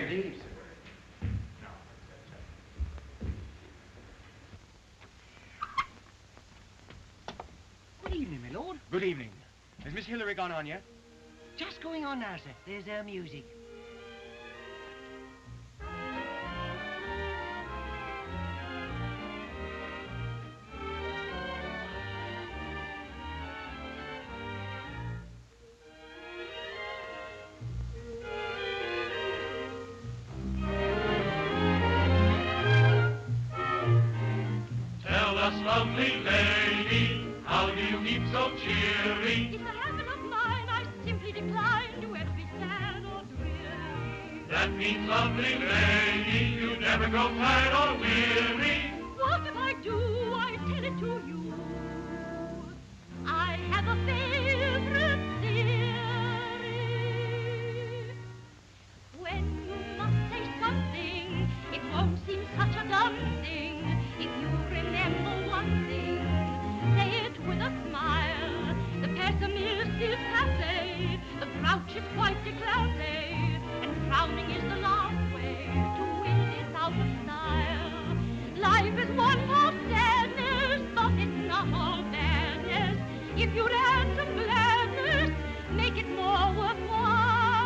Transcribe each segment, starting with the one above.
leaves. Good evening, my lord. Good evening. Has Miss Hillary gone on yet? Just going on now, sir. There's our music. Tell us, lovely lady, how do you keep so cheery? It's a habit of mine, I simply decline to ever be sad or dreary. That means, lovely lady, you never grow tired or weary. What if I do? I tell it to you. I have a favorite theory. When you must say something, it won't seem such a dumb thing. If you remember one thing, say it with a smile. The pessimist is passe, the grouch is quite declassé, and frowning is the last way to win this out of style. Life is one more sadness, but it's not all badness. If you'd add some gladness, make it more worthwhile.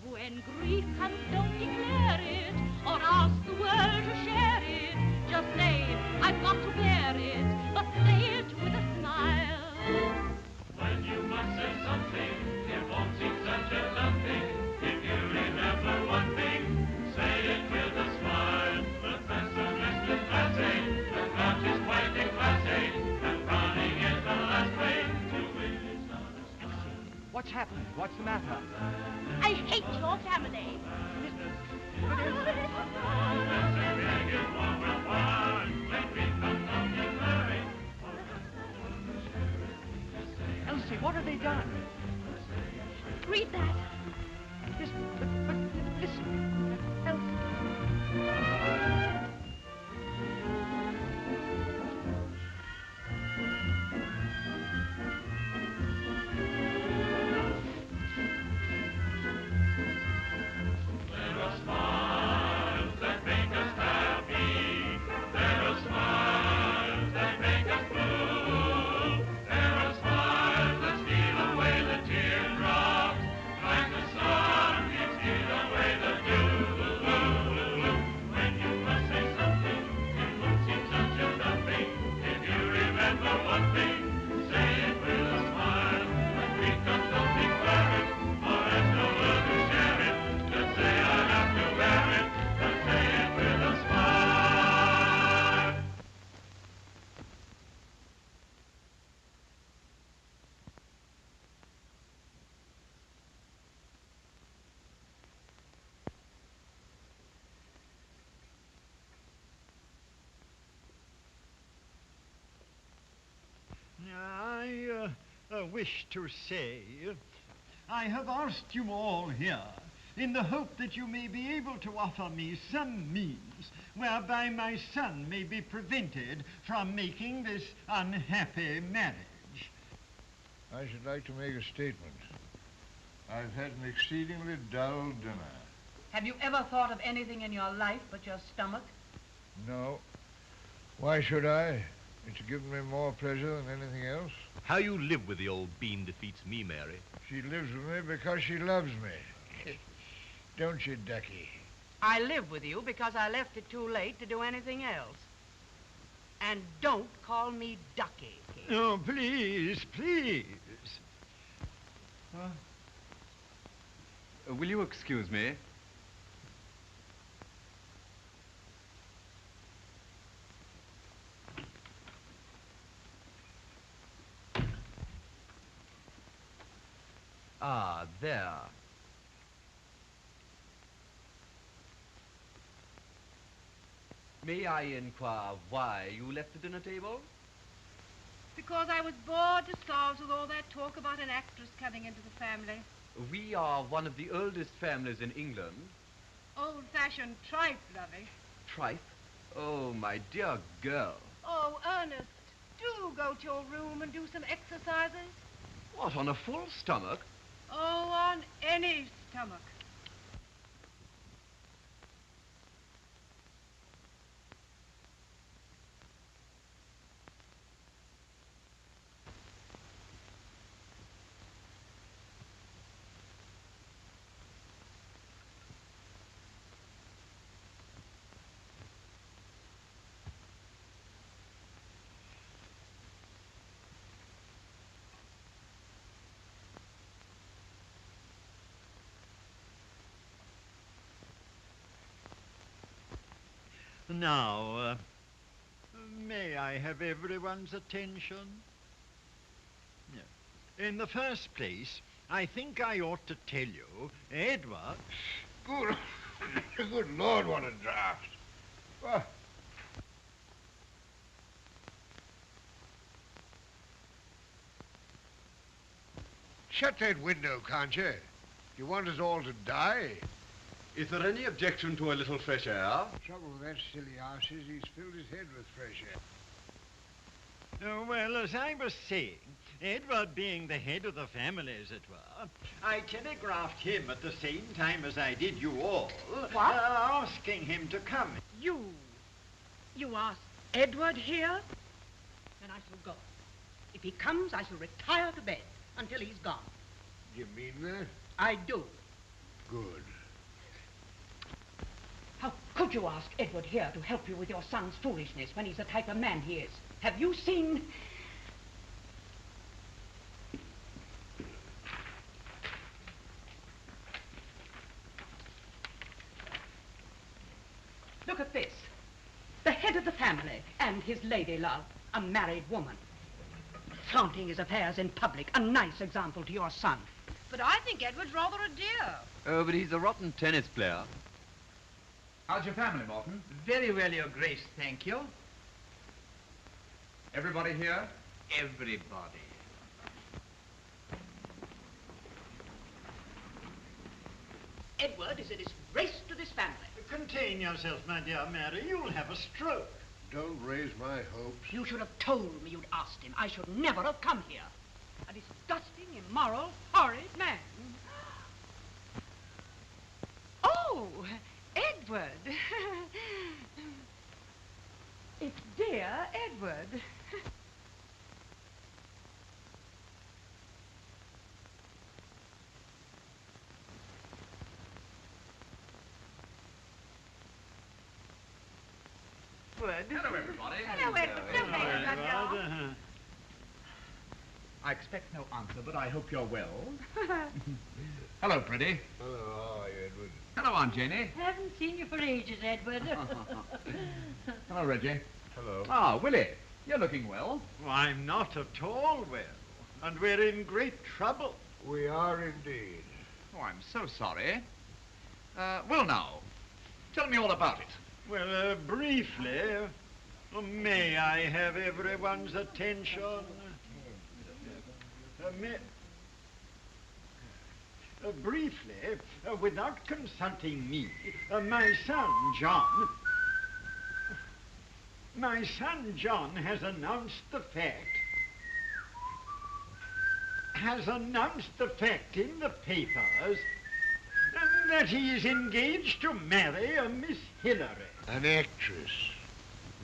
When grief comes, don't declare it, or ask the world to share it. Just say, I've got to bear it, but say it with a smile. When you must say something, it won't seem such a nothing. If you remember one thing, say it with a smile. The pessimist is classy, the grouch is quite declassy, and frowning is the last way to win this out of style. What's happened? What's the matter? I hate your family. Elsie, what have they done? Read that. Yes, but listen. Elsie. There are smiles that make us happy. There are smiles that make us blue. There are smiles that steal away the teardrops, like the sun can steal away the dew. When you must say something, it won't seem such a nothing. If you remember one thing, say it with a smile. When grief comes, don't declare it, for there's no one to share it. Just say I have to bear it, but say it with a smile. I wish to say, I have asked you all here in the hope that you may be able to offer me some means whereby my son may be prevented from making this unhappy marriage. I should like to make a statement. I've had an exceedingly dull dinner. Have you ever thought of anything in your life but your stomach? No. Why should I? It's given me more pleasure than anything else. How you live with the old bean defeats me, Mary. She lives with me because she loves me. Don't you, Ducky? I live with you because I left it too late to do anything else. And don't call me Ducky. Oh, please, please. Will you excuse me? Ah, there. May I inquire why you left the dinner table? Because I was bored to starves with all that talk about an actress coming into the family. We are one of the oldest families in England. Old-fashioned tripe, lovey. Tripe? Oh, my dear girl. Oh, Ernest, do go to your room and do some exercises. What, on a full stomach? Oh, on any stomach. Now, may I have everyone's attention? No. In the first place, I think I ought to tell you, Edward... Good Lord, what a draft. Well, shut that window, can't you? You want us all to die? Is there any objection to a little fresh air? Trouble with that silly arse is he's filled his head with fresh air. Well, as I was saying, Edward being the head of the family, as it were, I telegraphed him at the same time as I did you all, asking him to come. You asked Edward here? Then I shall go. If he comes, I shall retire to bed until he's gone. You mean that? I do. Good. How could you ask Edward here to help you with your son's foolishness when he's the type of man he is? Have you seen... Look at this. The head of the family and his lady love, a married woman. Flaunting his affairs in public, a nice example to your son. But I think Edward's rather a dear. Oh, but he's a rotten tennis player. How's your family, Morton? Very well, Your Grace, thank you. Everybody here? Everybody. Edward is a disgrace to this family. Contain yourself, my dear Mary. You'll have a stroke. Don't raise my hopes. You should have told me you'd asked him. I should never have come here. A disgusting, immoral, horrid man. Oh, Edward. It's dear Edward. Hello, everybody. Hello, Edward. Edward. I expect no answer, but I hope you're well. Hello, Freddie. Hello, how are you, Edward? Hello, Aunt Janie. Haven't seen you for ages, Edward. Hello, Reggie. Hello. Ah, Willie, you're looking well. I'm not at all well, and we're in great trouble. We are indeed. Oh, I'm so sorry. Well, now, tell me all about it. Well, briefly, may I have everyone's attention? Briefly, without consulting me, my son John has announced the fact in the papers that he is engaged to marry a Miss Hillary. An actress.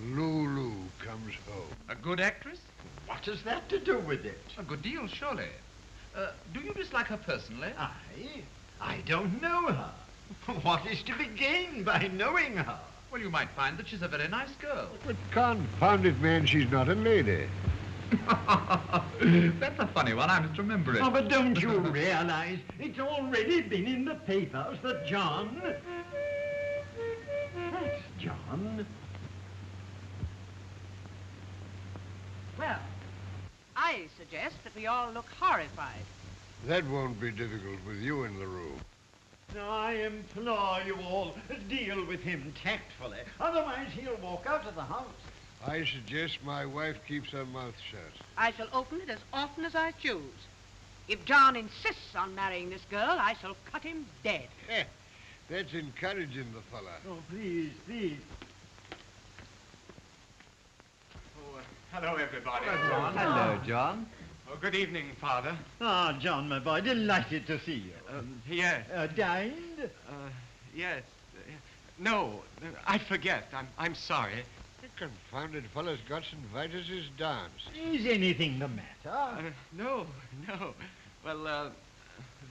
Lulu comes home. A good actress? What has that to do with it? A good deal, surely. Do you dislike her personally? I don't know her. What is to be gained by knowing her? Well, you might find that she's a very nice girl. But confound it, man, she's not a lady. That's a funny one. I must remember it. Oh, but don't you realize it's already been in the papers that John... That's John. Well, I suggest that we all look horrified. That won't be difficult with you in the room. Now, I implore you all, deal with him tactfully. Otherwise, he'll walk out of the house. I suggest my wife keeps her mouth shut. I shall open it as often as I choose. If John insists on marrying this girl, I shall cut him dead. That's encouraging the fella. Oh, please, please. Hello, everybody. Hello, John. Oh, good evening, Father. Ah, John, my boy, delighted to see you. Yes. Dined? Yes. No, I forget. I'm sorry. The confounded fella's got St. Vitus's dance. Is anything the matter? No. Well,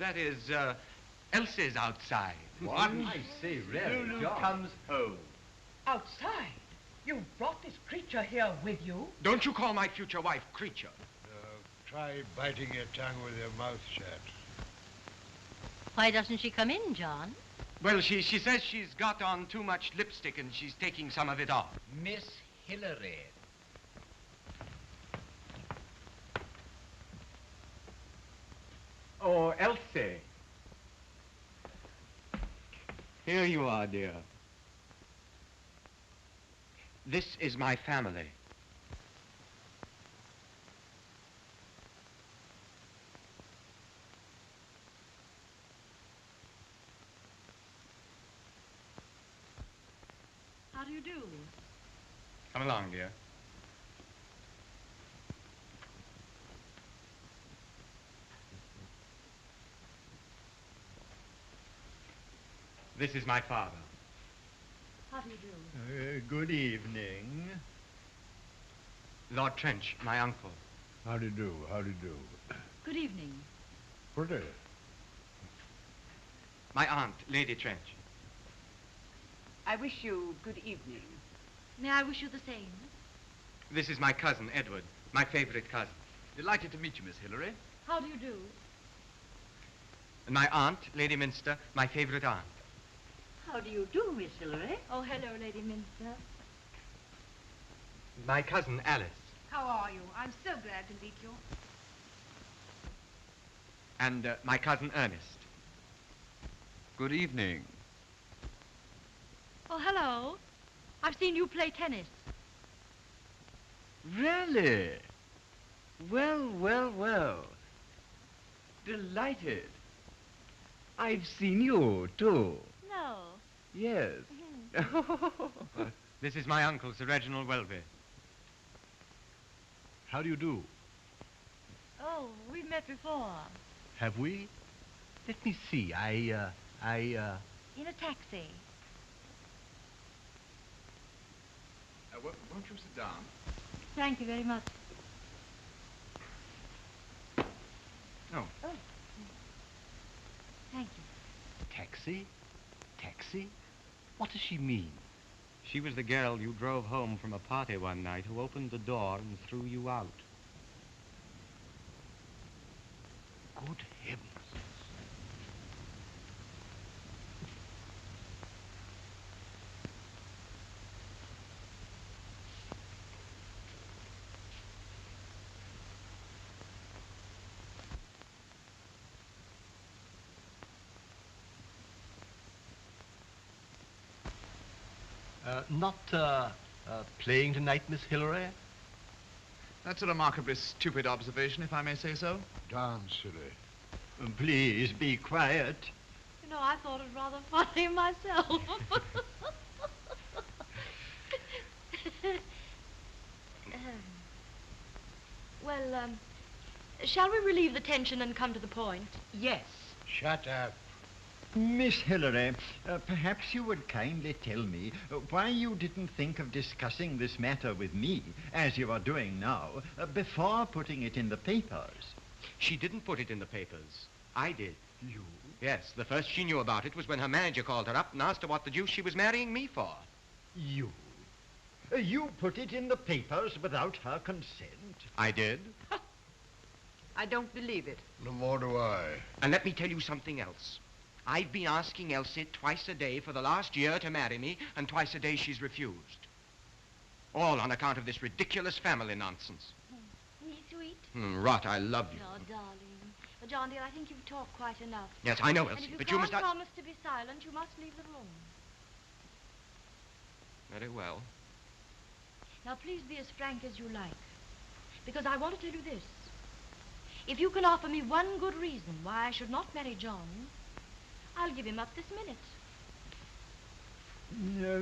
that is, Elsie's outside. What? I say, really, Lulu John. comes home. Outside? You brought this creature here with you? Don't you call my future wife creature. Try biting your tongue with your mouth shut. Why doesn't she come in, John? Well, she says she's got on too much lipstick and she's taking some of it off. Miss Hillary. Oh, Elsie. Here you are, dear. This is my family. How do you do? Come along, dear. This is my father. How do you do? Good evening. Lord Trench, my uncle. How do you do? How do you do? Good evening. Pretty. My aunt, Lady Trench. I wish you good evening. May I wish you the same? This is my cousin, Edward, my favorite cousin. Delighted to meet you, Miss Hillary. How do you do? And my aunt, Lady Minster, my favorite aunt. How do you do, Miss Hillary? Oh, hello, Lady Minster. My cousin, Alice. How are you? I'm so glad to meet you. And my cousin, Ernest. Good evening. Oh, hello. I've seen you play tennis. Really? Well, well, well. Delighted. I've seen you, too. No. Yes. This is my uncle, Sir Reginald Welby. How do you do? Oh, we've met before. Have we? Let me see. In a taxi. Won't you sit down? Thank you very much. No. Oh. Thank you. Taxi? Taxi? What does she mean? She was the girl you drove home from a party one night who opened the door and threw you out. Good heavens. Not playing tonight, Miss Hillary? That's a remarkably stupid observation, if I may say so. Darn silly. Please be quiet. You know, I thought it rather funny myself. Well, shall we relieve the tension and come to the point? Yes. Shut up. Miss Hillary, perhaps you would kindly tell me why you didn't think of discussing this matter with me, as you are doing now, before putting it in the papers. She didn't put it in the papers. I did. You? Yes, the first she knew about it was when her manager called her up and asked her what the deuce she was marrying me for. You? You put it in the papers without her consent? I did. I don't believe it. No more do I. And let me tell you something else. I've been asking Elsie twice a day for the last year to marry me, and twice a day she's refused. All on account of this ridiculous family nonsense. Isn't he sweet? Rot, I love you. Oh, darling. But, John, dear, I think you've talked quite enough. Yes, I know, And Elsie, if you but can't you must not... promise to be silent, you must leave the room. Very well. Now, please be as frank as you like. Because I want to tell you this. If you can offer me one good reason why I should not marry John, I'll give him up this minute.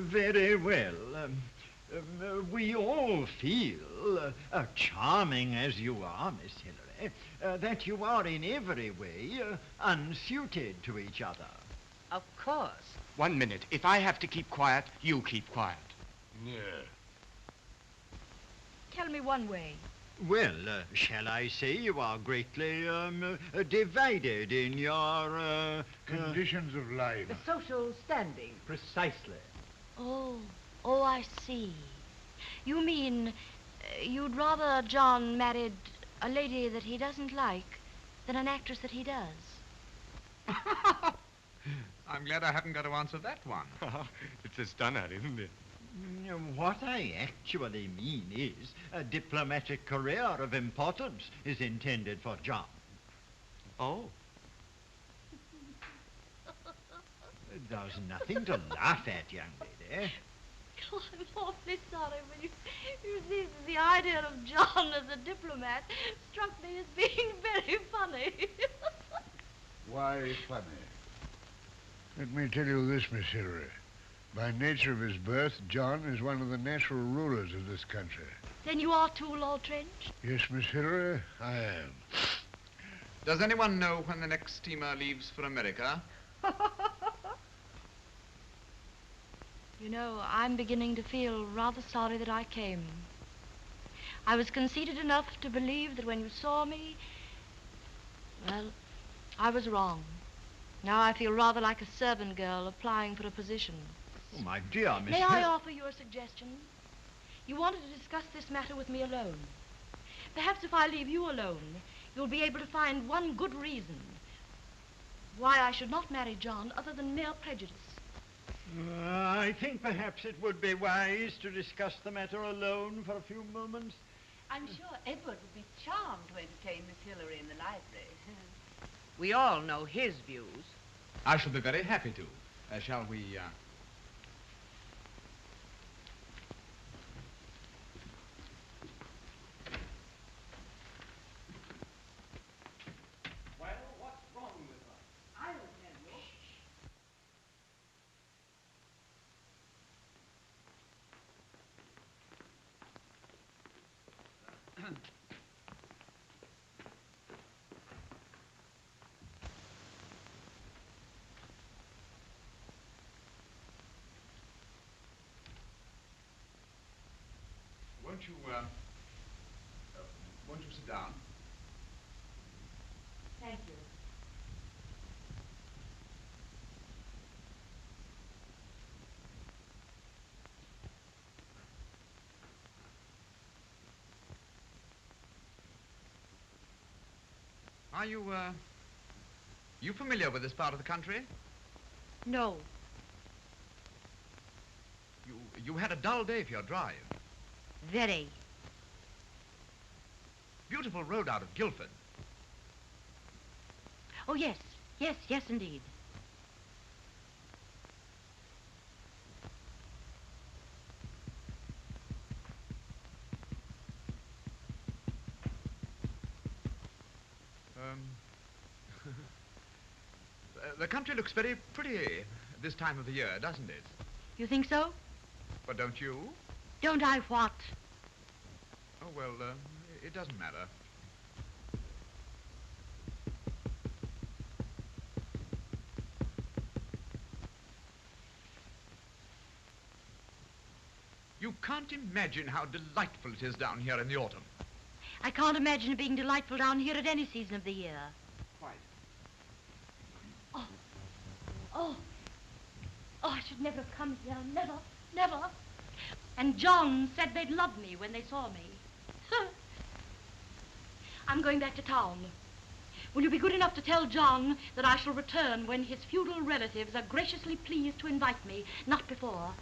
Very well. We all feel, charming as you are, Miss Hillary, that you are in every way unsuited to each other. Of course. 1 minute. If I have to keep quiet, you keep quiet. Yeah. Tell me one way. Well, shall I say you are greatly divided in your... Conditions of life. The social standing. Precisely. Oh, I see. You mean you'd rather John married a lady that he doesn't like than an actress that he does? I'm glad I haven't got to answer that one. It's a stunner, isn't it? What I actually mean is a diplomatic career of importance is intended for John. Oh. There's nothing to laugh at, young lady. Oh, I'm awfully sorry, but you see, the idea of John as a diplomat struck me as being very funny. Why funny? Let me tell you this, Miss Hillary. By nature of his birth, John is one of the natural rulers of this country. Then you are too, Lord Trench? Yes, Miss Hillary, I am. Does anyone know when the next steamer leaves for America? You know, I'm beginning to feel rather sorry that I came. I was conceited enough to believe that when you saw me, well, I was wrong. Now I feel rather like a servant girl applying for a position. Oh, my dear Miss May I offer you a suggestion? You wanted to discuss this matter with me alone. Perhaps if I leave you alone, you'll be able to find one good reason why I should not marry John other than mere prejudice. I think perhaps it would be wise to discuss the matter alone for a few moments. I'm sure Edward would be charmed to entertain Miss Hillary in the library. We all know his views. I shall be very happy to. Shall we, Well, what's wrong with her? I'll tell you. won't you sit down? Thank you. Are you familiar with this part of the country? No. You had a dull day for your drive. Very. Beautiful road out of Guildford. Oh, yes. Yes, indeed. The country looks very pretty this time of the year, doesn't it? You think so? But don't you? Don't I what? Oh, well, it doesn't matter. You can't imagine how delightful it is down here in the autumn. I can't imagine it being delightful down here at any season of the year. Quite. Oh, I should never have come here. Never. And John said they'd love me when they saw me. I'm going back to town. Will you be good enough to tell John that I shall return when his feudal relatives are graciously pleased to invite me, not before?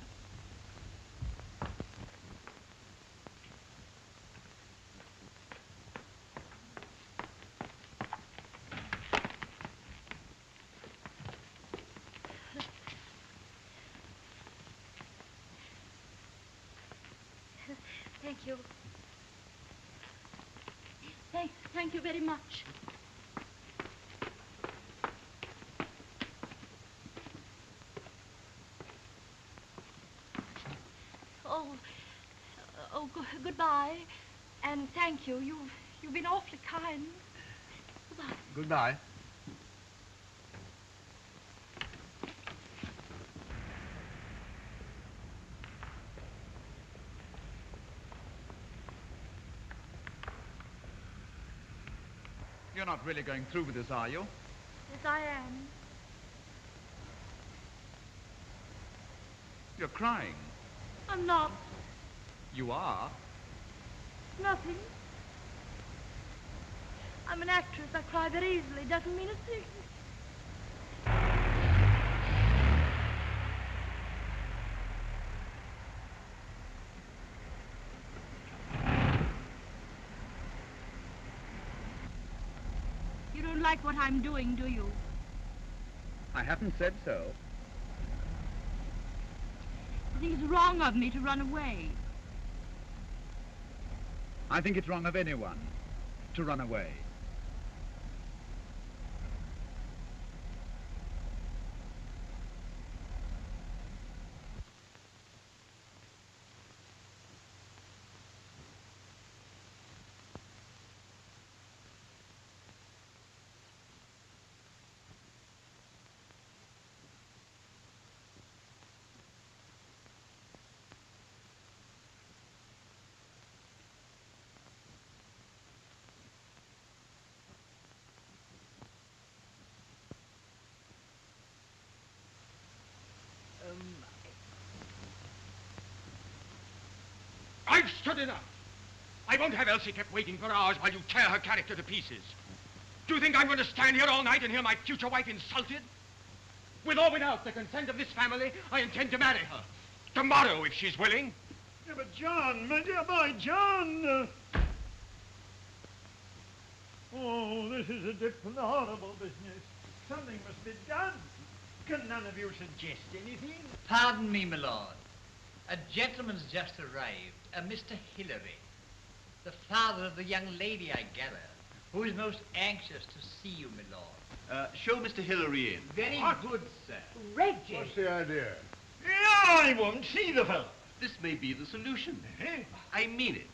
Thank you. Thank you very much. Goodbye. And thank you. You've been awfully kind. Goodbye. Goodbye. You're not really going through with this, are you? Yes, I am. You're crying. I'm not. You are? Nothing. I'm an actress. I cry very easily. Doesn't mean a thing. like what I'm doing, do you? I haven't said so. I think it's wrong of me to run away. I think it's wrong of anyone to run away. I've stood enough. I won't have Elsie kept waiting for hours while you tear her character to pieces. Do you think I'm going to stand here all night and hear my future wife insulted? With or without the consent of this family, I intend to marry her. Tomorrow, if she's willing. Yeah, but John, my dear boy, John! Oh, this is a deplorable business. Something must be done. Can none of you suggest anything? Pardon me, my lord. A gentleman's just arrived, a Mr. Hillary, the father of the young lady, I gather, who is most anxious to see you, my lord. Show Mr. Hillary in. Very good, sir. Reggie! What's the idea? Yeah, I won't see the fellow. This may be the solution. I mean it.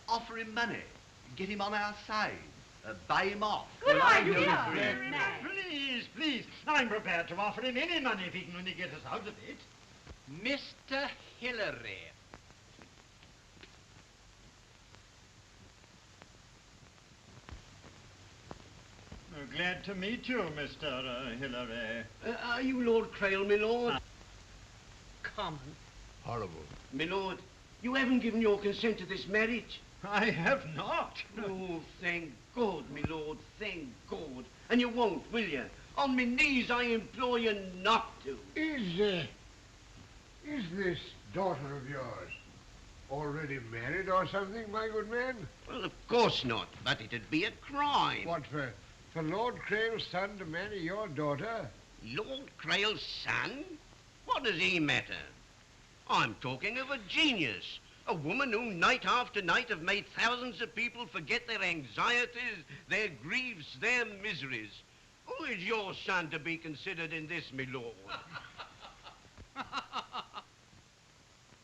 Offer him money. Get him on our side. Buy him off. Good idea. Very nice. Please, please. I'm prepared to offer him any money if he can only get us out of it. Mr. Hillary. Glad to meet you, Mr. Hillary. Are you Lord Kräly, my lord? Common. Horrible. My lord, you haven't given your consent to this marriage. I have not. Oh, thank God, my lord, thank God. And you won't, will you? On my knees I implore you not to. Is this daughter of yours already married or something, my good man? Well, of course not, but it'd be a crime. What, for Lord Kräly's son to marry your daughter? Lord Kräly's son? What does he matter? I'm talking of a genius. A woman who night after night have made thousands of people forget their anxieties, their griefs, their miseries. Who is your son to be considered in this, my lord?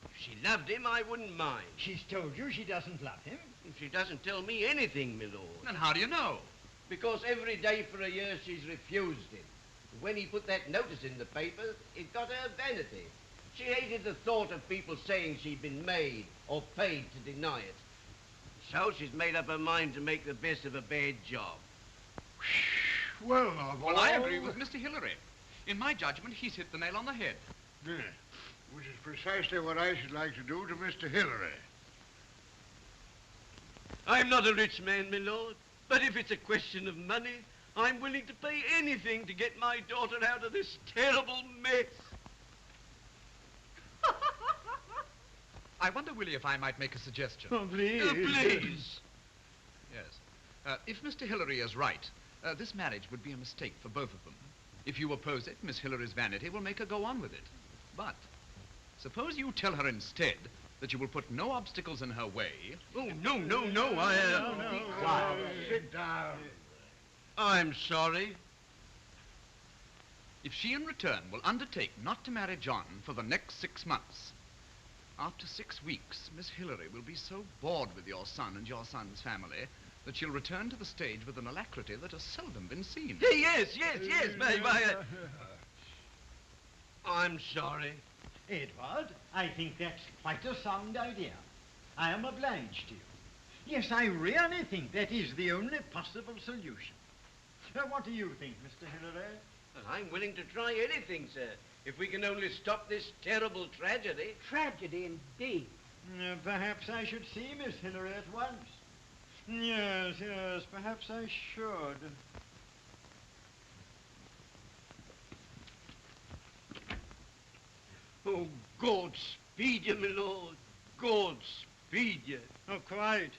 If she loved him, I wouldn't mind. She's told you she doesn't love him? She doesn't tell me anything, my lord. And how do you know? Because every day for a year she's refused him. When he put that notice in the paper, it got her vanity. She hated the thought of people saying she'd been made or paid to deny it. So she's made up her mind to make the best of a bad job. Well, of Well, all I agree with Mr. Hillary. In my judgment, he's hit the nail on the head. Yeah, which is precisely what I should like to do to Mr. Hillary. I'm not a rich man, my lord, but if it's a question of money, I'm willing to pay anything to get my daughter out of this terrible mess. I wonder, Willie, if I might make a suggestion. Oh, please. Please. Yes. If Mr. Hillary is right, this marriage would be a mistake for both of them. If you oppose it, Miss Hillary's vanity will make her go on with it. But suppose you tell her instead that you will put no obstacles in her way. Oh, no, No. Sit down. I'm sorry. If she in return will undertake not to marry John for the next 6 months, after 6 weeks, Miss Hillary will be so bored with your son and your son's family that she'll return to the stage with an alacrity that has seldom been seen. Yes, babe, I'm sorry. Edward, I think that's quite a sound idea. I am obliged to you. Yes, I really think that is the only possible solution. What do you think, Mr. Hillary? Well, I'm willing to try anything, sir, if we can only stop this terrible tragedy. Tragedy indeed. Perhaps I should see Miss Hillary at once. Yes, perhaps I should. Oh, God speed you, my lord. God speed you. Oh, quite.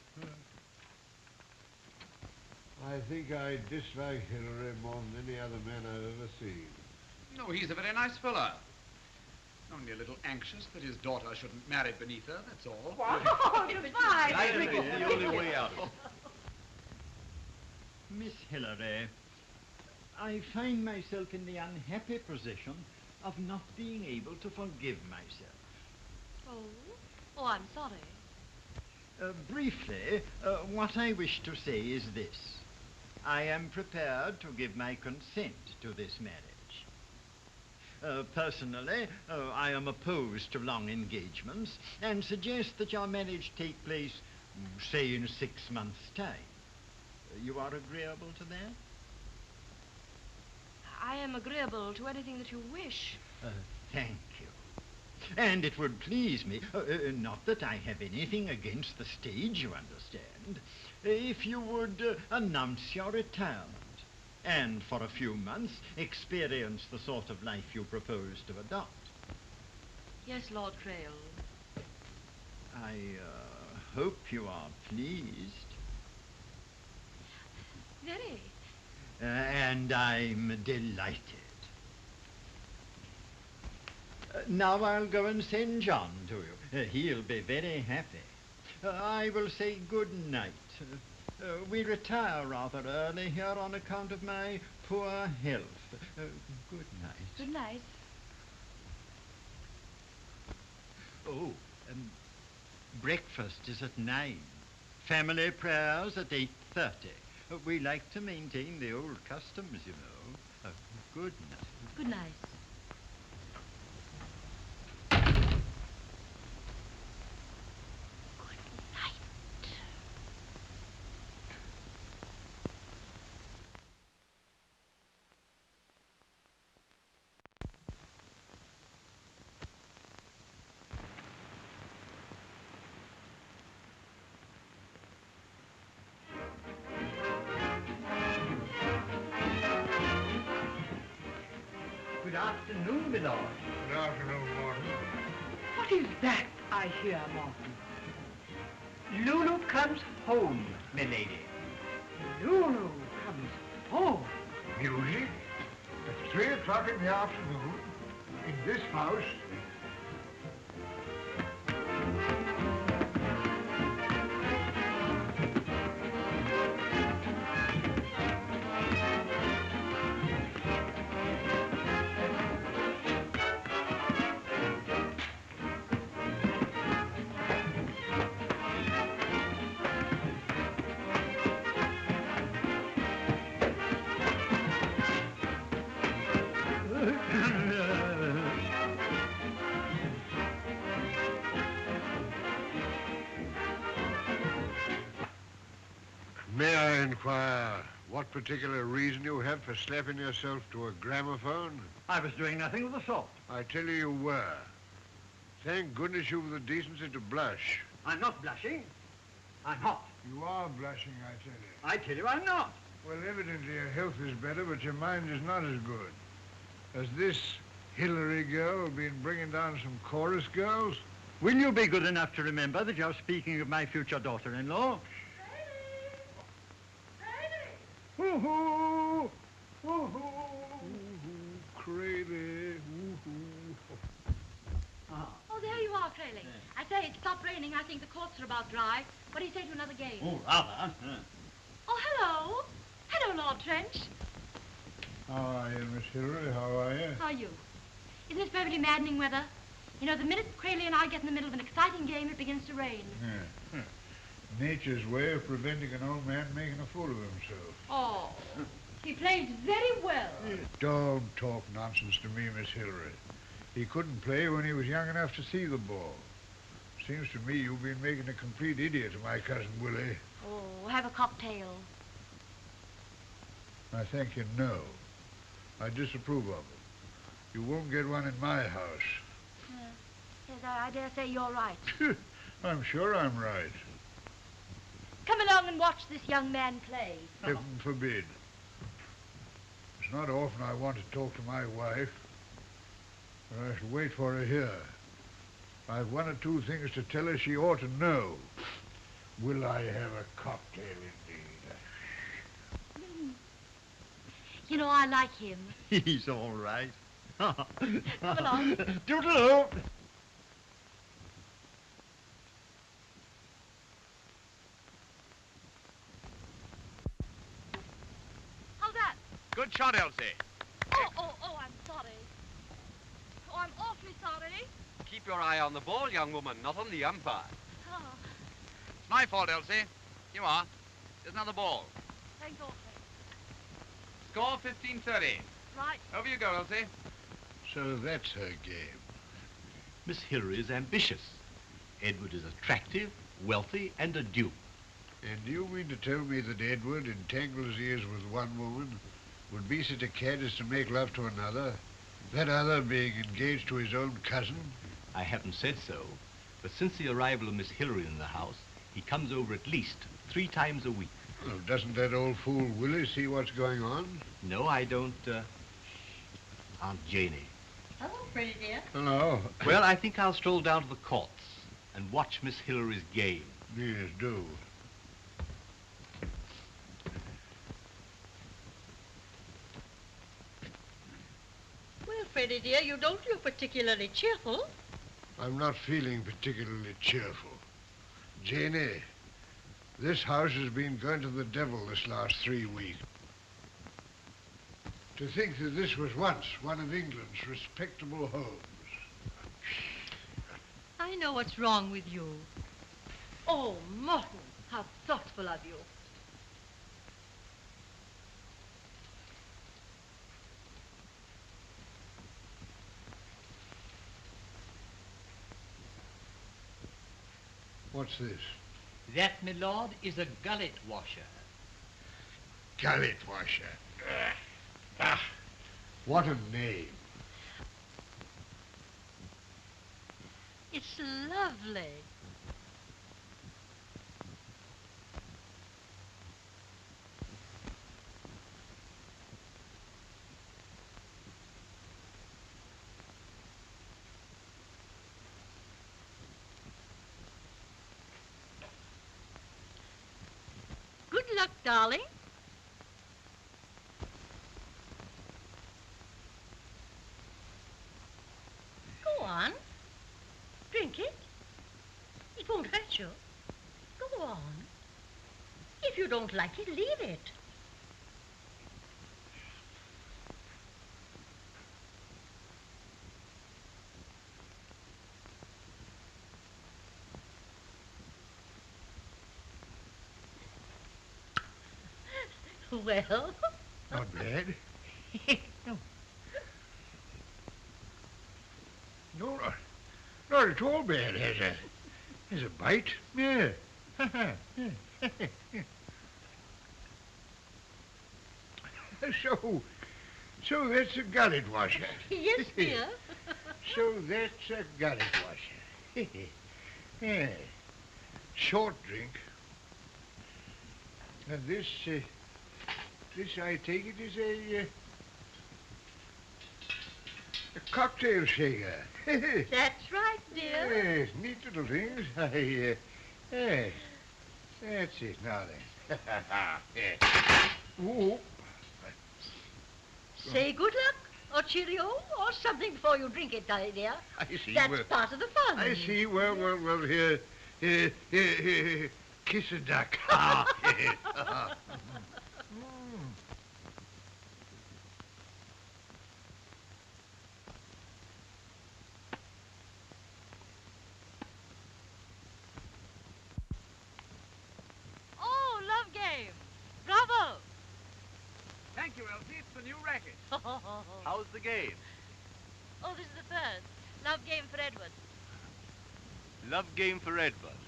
I think I dislike Hillary more than any other man I've ever seen. No, he's a very nice fella. Only a little anxious that his daughter shouldn't marry beneath her, that's all. Oh, goodbye. I think it's the only way out of it. Miss Hillary, I find myself in the unhappy position of not being able to forgive myself. Oh, I'm sorry. Briefly, what I wish to say is this. I am prepared to give my consent to this marriage. Personally, I am opposed to long engagements and suggest that your marriage take place, say, in 6 months' time. You are agreeable to that? I am agreeable to anything that you wish. Thank you. And it would please me, not that I have anything against the stage, you understand, if you would announce your retirement and for a few months experience the sort of life you propose to adopt. Yes, Lord Kräly. I hope you are pleased. Very. And I'm delighted. Now I'll go and send John to you. He'll be very happy. I will say good night. We retire rather early here on account of my poor health. Good night. Good night. Oh, breakfast is at 9. Family prayers at 8:30. We like to maintain the old customs, you know. Good night. Good night. Good afternoon, my lord. Good afternoon, Morton. What is that I hear, Morton? Lulu comes home, my lady. Lulu comes home. Music? At 3 o'clock in the afternoon? In this house? May I inquire what particular reason you have for slapping yourself to a gramophone? I was doing nothing of the sort. I tell you were. Thank goodness you've the decency to blush. I'm not blushing. I'm hot. You are blushing, I tell you. I tell you I'm not. Well, evidently your health is better, but your mind is not as good. Has this Hillary girl been bringing down some chorus girls? Will you be good enough to remember that you're speaking of my future daughter-in-law? Woo-hoo! Woo-hoo! Kräly! Woo-hoo! Oh, there you are, Kräly. I say, it stopped raining. I think the courts are about dry. What do you say to another game? Oh, rather. Oh, hello. Hello, Lord Trench. How are you, Miss Hillary? How are you? How are you? Isn't this perfectly maddening weather? You know, the minute Kräly and I get in the middle of an exciting game, it begins to rain. Yeah. Nature's way of preventing an old man making a fool of himself. Oh, he played very well. Don't talk nonsense to me, Miss Hillary. He couldn't play when he was young enough to see the ball. Seems to me you've been making a complete idiot of my cousin Willie. Oh, have a cocktail. I thank you, no. I disapprove of it. You won't get one in my house. Yes, I dare say you're right. I'm sure I'm right. Come along and watch this young man play. Heaven forbid. It's not often I want to talk to my wife, but I shall wait for her here. I've one or two things to tell her she ought to know. Will I have a cocktail indeed? You know, I like him. He's all right. Come along. Toodle-oo. How's that? Good shot, Elsie. Oh, I'm sorry. Oh, I'm awfully sorry. Keep your eye on the ball, young woman, not on the umpire. Oh, It's my fault, Elsie. You are. There's another ball. thanks awfully. Score 15-30. Right. Over you go, Elsie. So that's her game. Miss Hillary is ambitious. Edward is attractive, wealthy, and a duke. And do you mean to tell me that Edward, entangled as he is with one woman, would be such a cad as to make love to another? That other being engaged to his own cousin? I haven't said so, but since the arrival of Miss Hillary in the house, he comes over at least 3 times a week. Well, doesn't that old fool Willie see what's going on? No, I don't, Aunt Janie. Hello, Freddie dear. Hello. Well, I think I'll stroll down to the courts and watch Miss Hillary's game. Yes, do. Well, Freddie dear, you don't look particularly cheerful. I'm not feeling particularly cheerful. Janie, this house has been going to the devil this last 3 weeks. To think that this was once one of England's respectable homes. I know what's wrong with you. Oh, Morton, how thoughtful of you. What's this? That, my lord, is a gullet washer. Gullet washer. What a name. It's lovely. Good luck, darling. Go on. Drink it. It won't hurt you. Go on. If you don't like it, leave it. Well? Not bad. No, not at all bad. Has a bite. Yeah. So that's a gullet washer. Yes, dear. So that's a gullet washer. Yeah. Short drink. And this I take it is a cocktail shaker. That's right, dear. Yes, neat little things. Yes. That's it now then. Yes. Ooh. Say good luck, or cheerio, or something before you drink it, dear. I see. That's well, part of the fun. I see. Well, here. Kiss a duck. Oh, love game. Bravo. Thank you, Elsie. It's the new racket. How's the game? Oh, this is the first. Love game for Edward. Love game for Edward.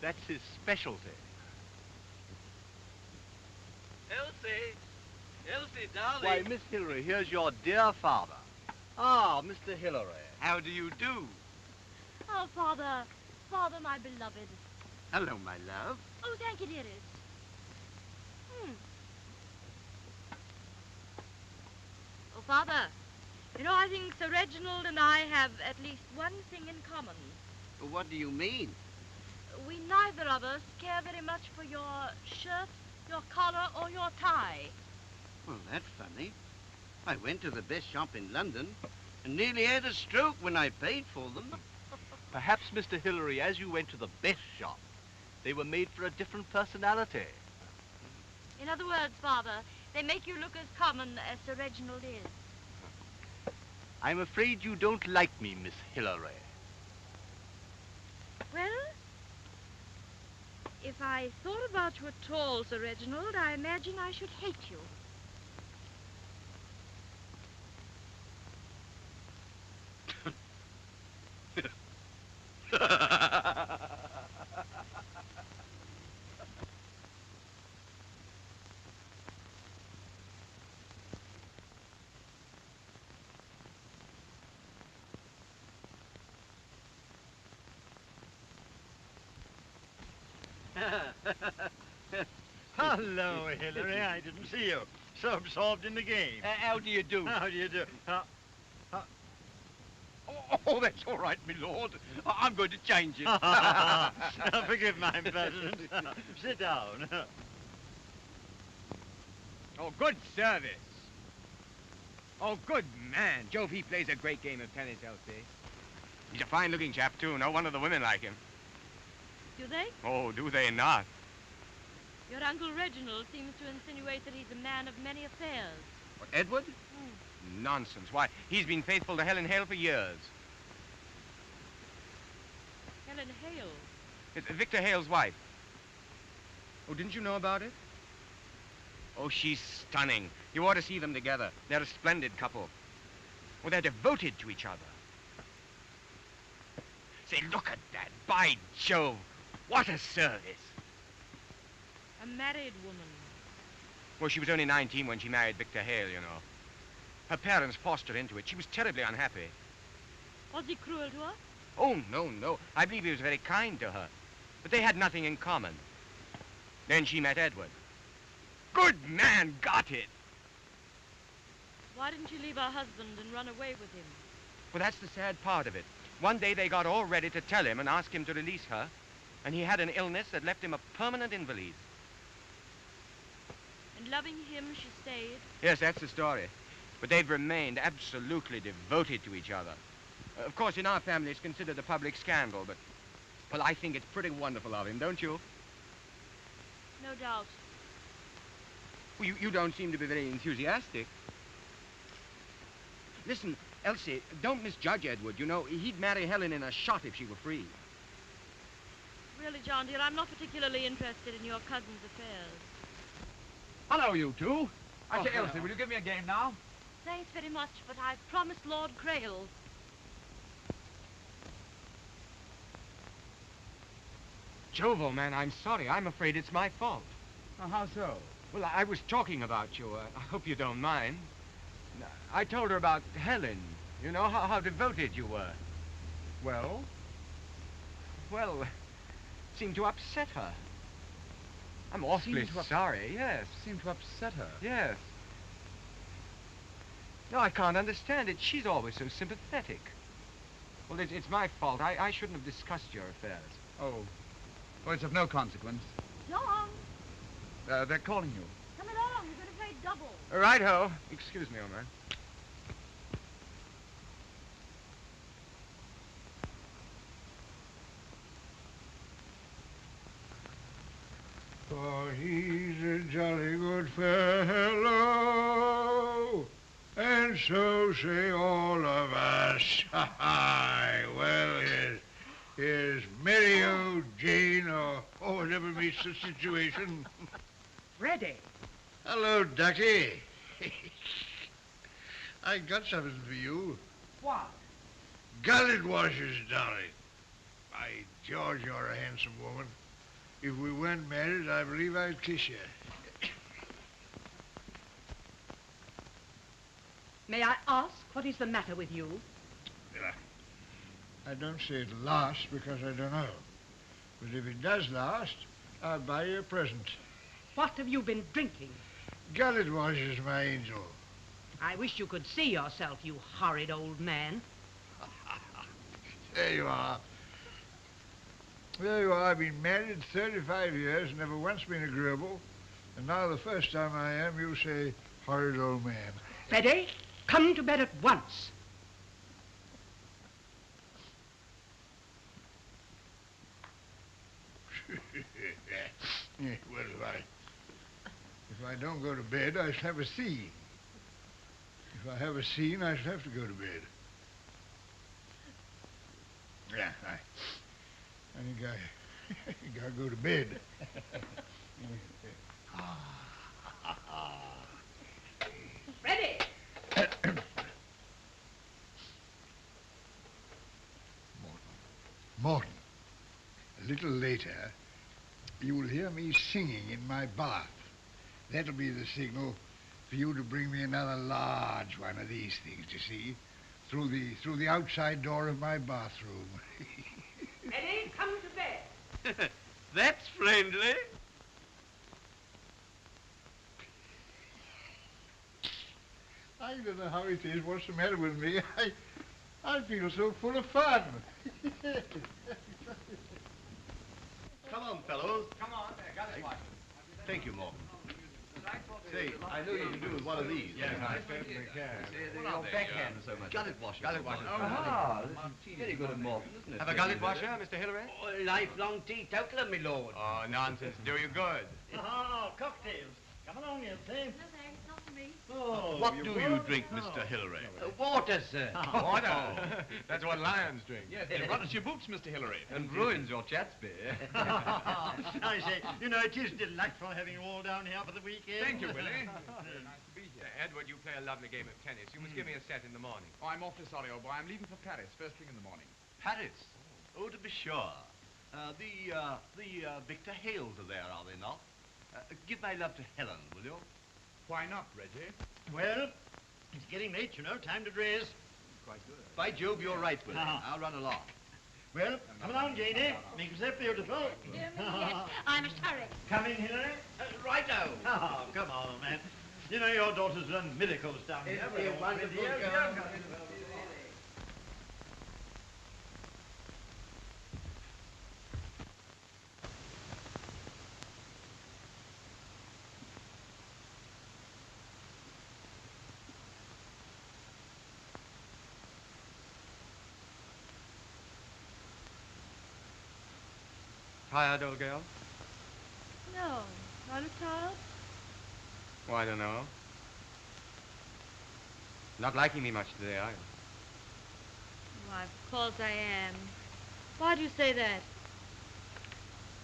That's his specialty. Elsie, darling. Why, Miss Hillary, here's your dear father. Ah, Mr. Hillary. How do you do? Oh, Father. Father, my beloved. Hello, my love. Oh, thank you, dearest. Oh, Father, you know, I think Sir Reginald and I have at least one thing in common. What do you mean? We neither of us care very much for your shirts Your collar or your tie? Well, that's funny. I went to the best shop in London and nearly had a stroke when I paid for them. Perhaps, Mr. Hillary, as you went to the best shop, they were made for a different personality. In other words, Father, they make you look as common as Sir Reginald is. I'm afraid you don't like me, Miss Hillary. Well, if I thought about you at all, Sir Reginald, I imagine I should hate you. Hello, Hillary. I didn't see you. So absorbed in the game. How do you do? How do you do? Oh, that's all right, my lord. I'm going to change it. Forgive my impatience. Sit down. Oh, good service. Oh, good man. Jove, he plays a great game of tennis, Elsie. He's a fine-looking chap, too. No wonder the women like him. Do they? Oh, do they not? Your Uncle Reginald seems to insinuate that he's a man of many affairs. What, Edward? Nonsense. Why, he's been faithful to Helen Hale for years. Helen Hale? It's Victor Hale's wife. Oh, didn't you know about it? Oh, she's stunning. You ought to see them together. They're a splendid couple. Oh, they're devoted to each other. Say, look at that. By Jove. What a service. A married woman. Well, she was only 19 when she married Victor Hale, you know. Her parents forced her into it. She was terribly unhappy. Was he cruel to her? Oh, no, no. I believe he was very kind to her. But they had nothing in common. Then she met Edward. Good man, got it. Why didn't she leave her husband and run away with him? Well, that's the sad part of it. One day they got all ready to tell him and ask him to release her, and he had an illness that left him a permanent invalid. And loving him, she stayed? Yes, that's the story. But they've remained absolutely devoted to each other. Of course, in our family, it's considered a public scandal, but, well, I think it's pretty wonderful of him, don't you? No doubt. Well, you don't seem to be very enthusiastic. Listen, Elsie, don't misjudge Edward. You know, he'd marry Helen in a shot if she were free. Really, John, dear, I'm not particularly interested in your cousin's affairs. Hello, you two. I say, Elsie, will you give me a game now? Thanks very much, but I've promised Lord Kräly. Jove, old man, I'm sorry. I'm afraid it's my fault. How so? Well, I was talking about you. I hope you don't mind. I told her about Helen. You know, how devoted you were. Well? Well, it seemed to upset her. I'm awfully sorry, yes. Seemed to upset her? Yes. No, I can't understand it. She's always so sympathetic. Well, it's my fault. I shouldn't have discussed your affairs. Oh. Well, it's of no consequence. John! They're calling you. Come along, we're going to play double. Right-ho. Excuse me, old man. For he's a jolly good fellow, and so say all of us. Ha-ha! Well, here's Mary O. Jane, or whatever meets the situation. Ready. Hello, Ducky. I got something for you. What? Gullet washers, darling. By George, you're a handsome woman. If we weren't married, I believe I'd kiss you. May I ask what is the matter with you? I don't say it lasts because I don't know. But if it does last, I'll buy you a present. What have you been drinking? Gullet washers, my angel. I wish you could see yourself, you horrid old man. There you are. There you are. I've been married 35 years, never once been agreeable. And now the first time I am, you say, horrid old man. Freddie, come to bed at once. Yeah, well, if I don't go to bed, I shall have a scene. If I have a scene, I shall have to go to bed. Yeah, I think I'll go to bed. Freddie! Morton, a little later, you will hear me singing in my bath. That'll be the signal for you to bring me another large one of these things, you see, through the outside door of my bathroom. Freddie, come to bed. That's friendly. I don't know how it is. What's the matter with me? I feel so full of fun. Come on, fellows. Come on, gullet washer. Thank you, Morton. Say, I know you can do with one of these. Yes, I certainly can. Your backhand so much. Gullet washer. Gullet washer. Ah, this is very good of Morton, isn't it? Have a gullet washer, Mr. Hillary? Oh, a lifelong teetotaler, my lord. Oh, nonsense. Do you good. Oh, cocktails. Come along, Elsie. No, thanks, not for me. Oh, What do you drink, Mr. Hillary? Water, sir. Water. That's what lions drink. Yes, it runs your boots, Mr. Hillary. And ruins your Chatsby. I say, you know, it is delightful having you all down here for the weekend. Thank you, Willie. Nice to be here. Edward, you play a lovely game of tennis. You must give me a set in the morning. Oh, I'm awfully sorry, old boy. I'm leaving for Paris first thing in the morning. Paris. Oh, to be sure. The Victor Hales are there, are they not? Give my love to Helen, will you? Why not, Reggie? Well, it's getting late, you know. Time to dress. Quite good. By Jove, you're right, Willie. I'll run along. Well, come along, Janie. Make yourself beautiful. Dear me, yes. I must hurry. Come in, Hillary. Righto. Oh, come on, man. You know your daughter's done miracles down here. Isn't he a wonderful girl? Tired, old girl? No, not a child. Oh, I don't know. Not liking me much today, are you? Why, of course I am. Why do you say that?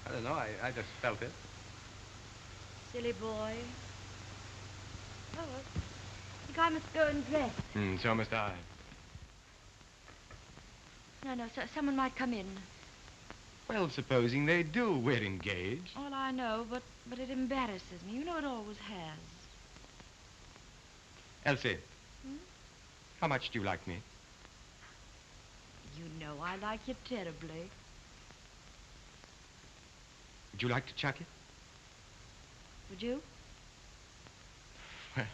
I don't know. I just felt it. Silly boy. Oh, well, I think I must go and dress. So must I. No, someone might come in. Well, supposing they do, we're engaged. Well, I know, but it embarrasses me. You know it always has. Elsie, how much do you like me? You know I like you terribly. Would you like to chuck it? Would you? Well,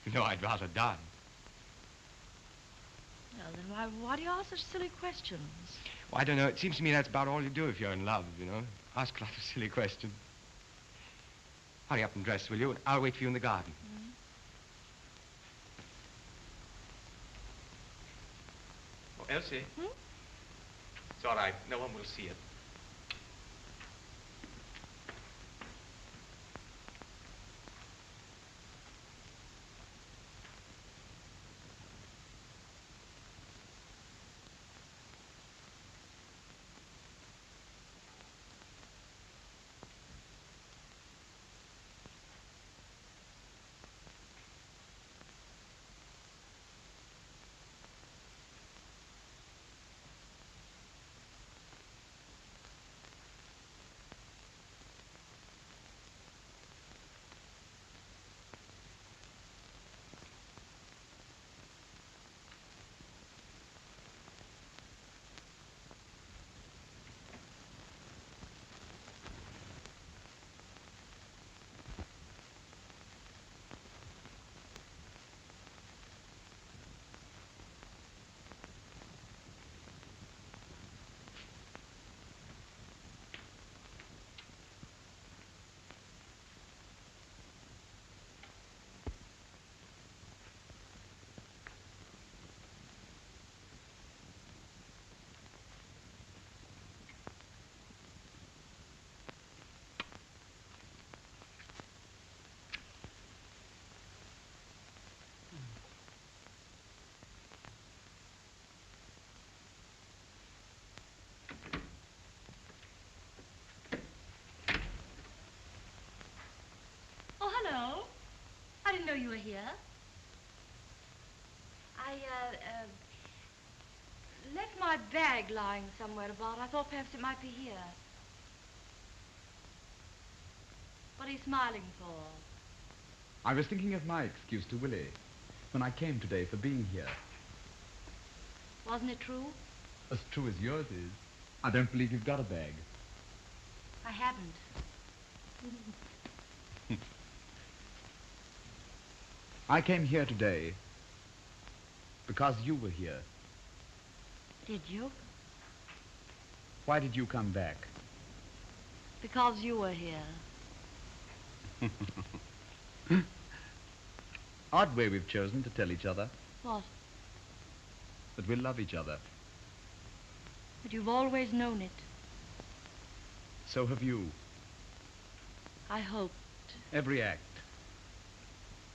you know, I'd rather die. Well, then why do you ask such silly questions? Well, I don't know. It seems to me that's about all you do if you're in love, you know. Ask lots of silly questions. Hurry up and dress, will you? And I'll wait for you in the garden. Oh, Elsie. It's all right. No one will see it. know you were here. I left my bag lying somewhere about. I thought perhaps it might be here. What are you smiling for? I was thinking of my excuse to Willie when I came today for being here. Wasn't it true? As true as yours is. I don't believe you've got a bag. I haven't. I came here today because you were here. Did you? Why did you come back? Because you were here. Odd way we've chosen to tell each other. What? That we love each other. But you've always known it. So have you. I hoped. Every act.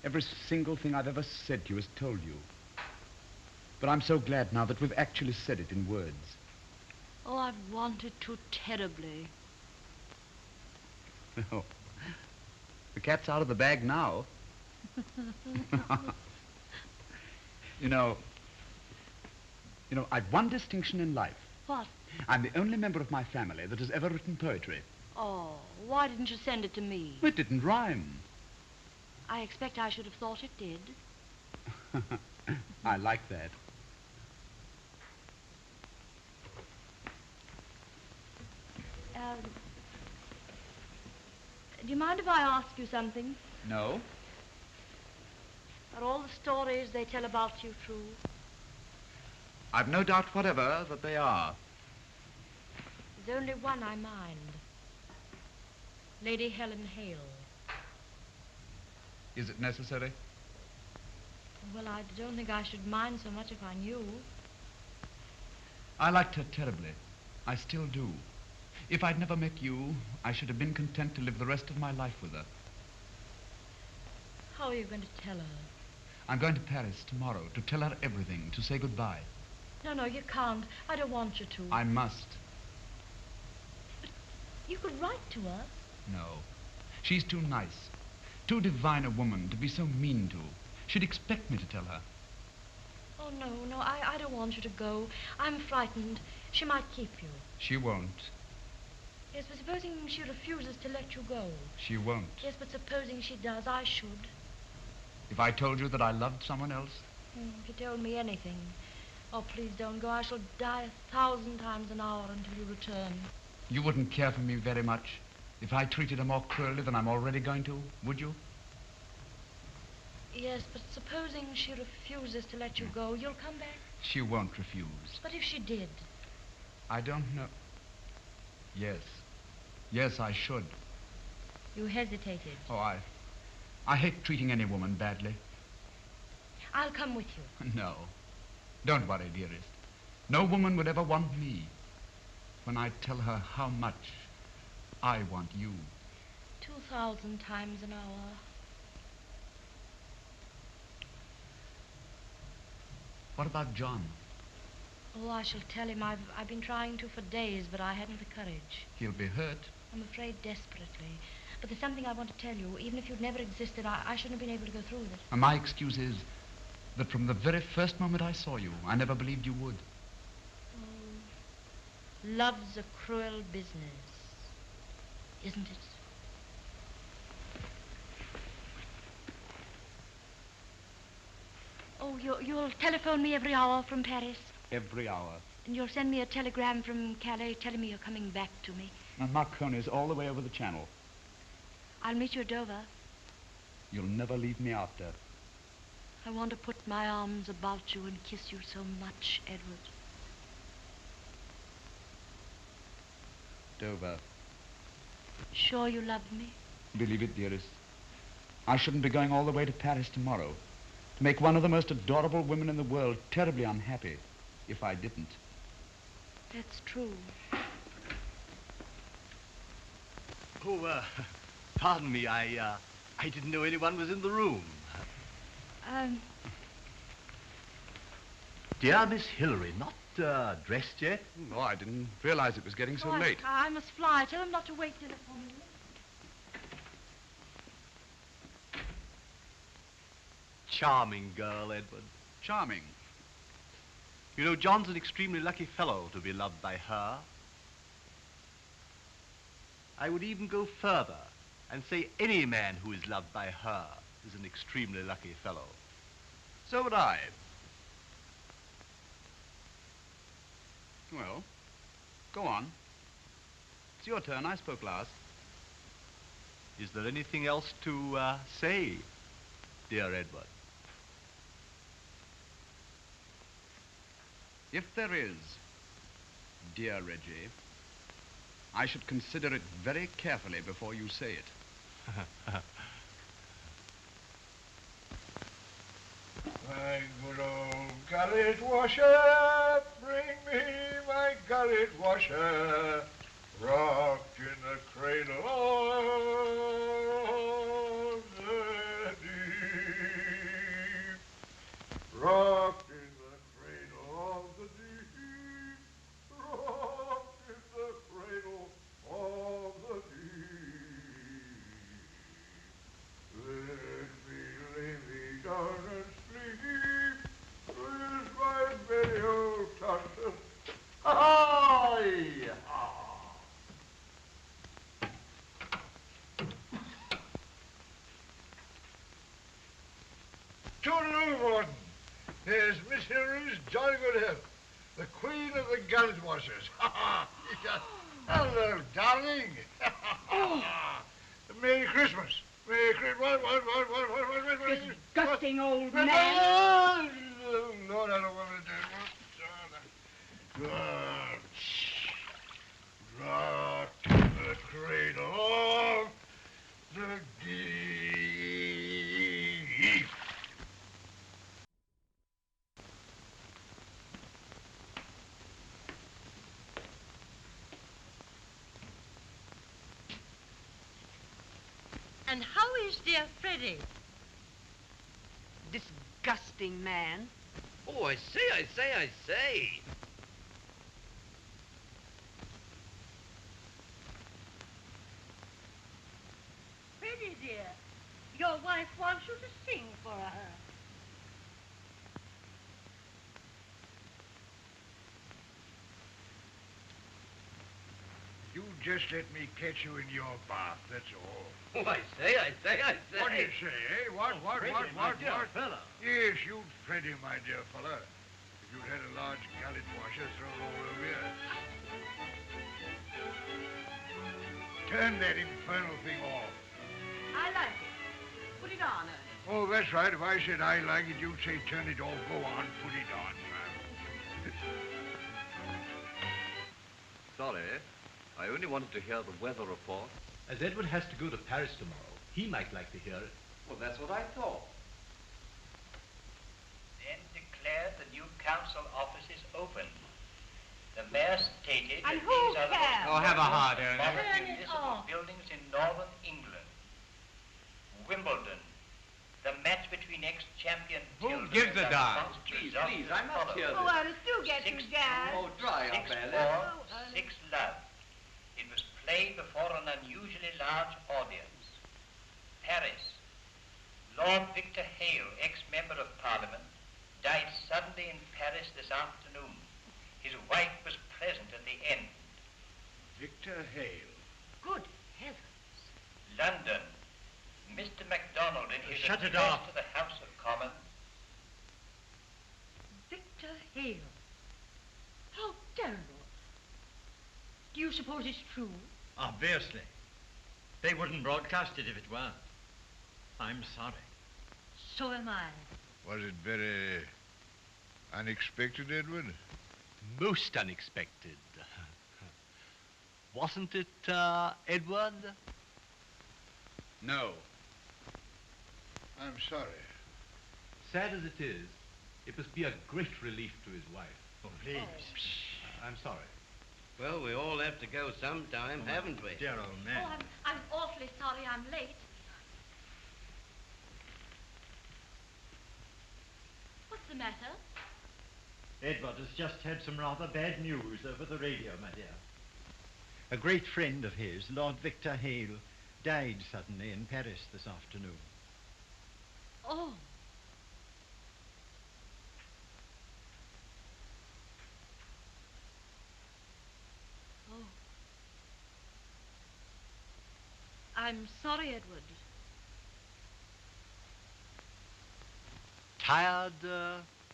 Every single thing I've ever said to you has told you. But I'm so glad now that we've actually said it in words. Oh, I've wanted to terribly. No. The cat's out of the bag now. You know, I've one distinction in life. What? I'm the only member of my family that has ever written poetry. Oh, why didn't you send it to me? It didn't rhyme. I expect I should have thought it did. I like that. Do you mind if I ask you something? No. Are all the stories they tell about you true? I've no doubt whatever that they are. There's only one I mind. Lady Helen Hale. Is it necessary? Well, I don't think I should mind so much if I knew. I liked her terribly. I still do. If I'd never met you, I should have been content to live the rest of my life with her. How are you going to tell her? I'm going to Paris tomorrow to tell her everything, to say goodbye. No, you can't. I don't want you to. I must. But you could write to her. No. She's too nice. Too divine a woman to be so mean to. She'd expect me to tell her. Oh, no, I don't want you to go. I'm frightened. She might keep you. She won't. Yes, but supposing she refuses to let you go. She won't. Yes, but supposing she does, I should. If I told you that I loved someone else? If you told me anything. Oh, please don't go. I shall die 1,000 times an hour until you return. You wouldn't care for me very much if I treated her more cruelly than I'm already going to, would you? Yes, but supposing she refuses to let you go, you'll come back? She won't refuse. But if she did? I don't know. Yes. Yes, I should. You hesitated. Oh, I hate treating any woman badly. I'll come with you. No. Don't worry, dearest. No woman would ever want me when I tell her how much I want you. 2,000 times an hour. What about John? Oh, I shall tell him. I've been trying to for days, but I hadn't the courage. He'll be hurt. I'm afraid desperately. But there's something I want to tell you. Even if you'd never existed, I shouldn't have been able to go through with it. And my excuse is that from the very first moment I saw you, I never believed you would. Oh, love's a cruel business, isn't it? Oh, you'll telephone me every hour from Paris? Every hour. And you'll send me a telegram from Kräly telling me you're coming back to me? And Marconi's all the way over the channel. I'll meet you at Dover. You'll never leave me after. I want to put my arms about you and kiss you so much, Edward. Dover. Sure you love me? Believe it, dearest. I shouldn't be going all the way to Paris tomorrow to make one of the most adorable women in the world terribly unhappy if I didn't. That's true. Oh, pardon me. I didn't know anyone was in the room. Dear Miss Hillary, not dressed yet? No, I didn't realize it was getting so late. I must fly. Tell them not to wait dinner for me. charming girl, Edward. Charming. You know, John's an extremely lucky fellow to be loved by her. I would even go further and say any man who is loved by her is an extremely lucky fellow. So would I. Well, go on. It's your turn. I spoke last. Is there anything else to say, dear Edward? If there is, dear Reggie, I should consider it very carefully before you say it. My good old gullet washer, bring me my gullet washer, rocked in the cradle of the deep, rocked in the cradle of the deep, rocked in the cradle of the deep. Let me lay me down and sleep with my merry old Chatterton. Aye! Toodaloo, Gordon. There's Miss Hillary's jolly good health, the queen of the gullet washers. Hello, darling. Merry Christmas. Merry Christmas. What? Disgusting old man. Oh, Lord, I don't want to do it. Rock to the cradle of the deep. And how is dear Freddy? Disgusting man. Oh, I say. Freddy, dear, your wife wants you to sing for her. You just let me catch you in your bath, that's all. Oh, I say. What do you say, eh? What? Fella. Yes, you'd Freddy, my dear fella. If you'd had a large gullet washer thrown all over you. Turn that infernal thing off. I like it. Put it on, Ernest. Oh, that's right. If I said I like it, you'd say turn it off. Go on, put it on, man. Sorry, I only wanted to hear the weather report. As Edward has to go to Paris tomorrow, he might like to hear it. Well, that's what I thought. Then declared the new council offices open. The mayor stated And that who these are the cares? most Oh, have a heart, Ernest. modern Turn it municipal off. buildings in northern England. Wimbledon, the match between ex-champion Who Tilden gives and a darn? Alphonse Please, results please, as I must follows. hear Oh, this. Ernest, do get Six, some gas. Oh, dry up, 6-4, Basil. 6-love. It was played before an unusually large audience. Paris. Lord Victor Hale, ex-member of Parliament, died suddenly in Paris this afternoon. His wife was present at the end. Victor Hale. Good heavens. London. Mr. MacDonald in his Shut it address off. to the House of Commons. Victor Hale. How terrible. Do you suppose it's true? Obviously. They wouldn't broadcast it if it weren't. I'm sorry. So am I. Was it very unexpected, Edward? Most unexpected. Wasn't it, Edward? No. I'm sorry. Sad as it is, it must be a great relief to his wife. Oh, please. I'm sorry. Well, we all have to go sometime, haven't we? Dear old man. Oh, I'm awfully sorry I'm late. What's the matter? Edward has just had some rather bad news over the radio, my dear. A great friend of his, Lord Victor Hale, died suddenly in Paris this afternoon. Oh, I'm sorry, Edward. Tired,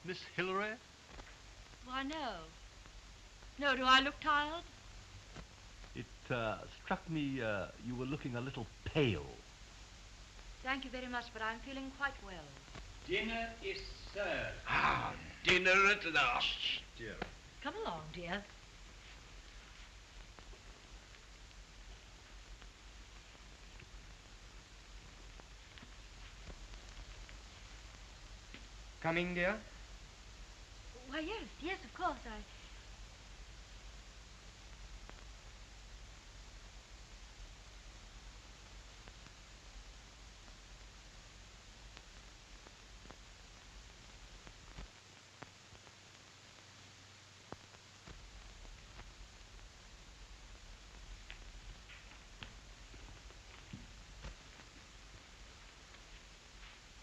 Miss Hillary? Why, no. No, do I look tired? It struck me you were looking a little pale. Thank you very much, but I'm feeling quite well. Dinner is served. Ah, dinner at last. Dear. Come along, dear. Coming, dear? Why, yes, of course.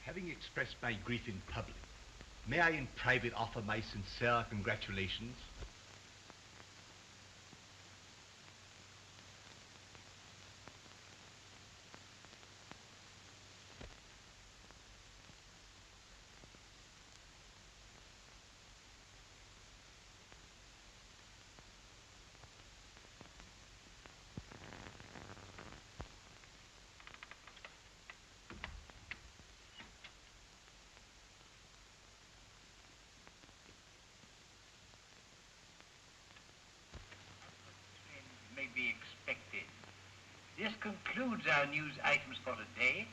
Having expressed my grief in public, may I in private offer my sincere congratulations? May be expected. This concludes our news items for today.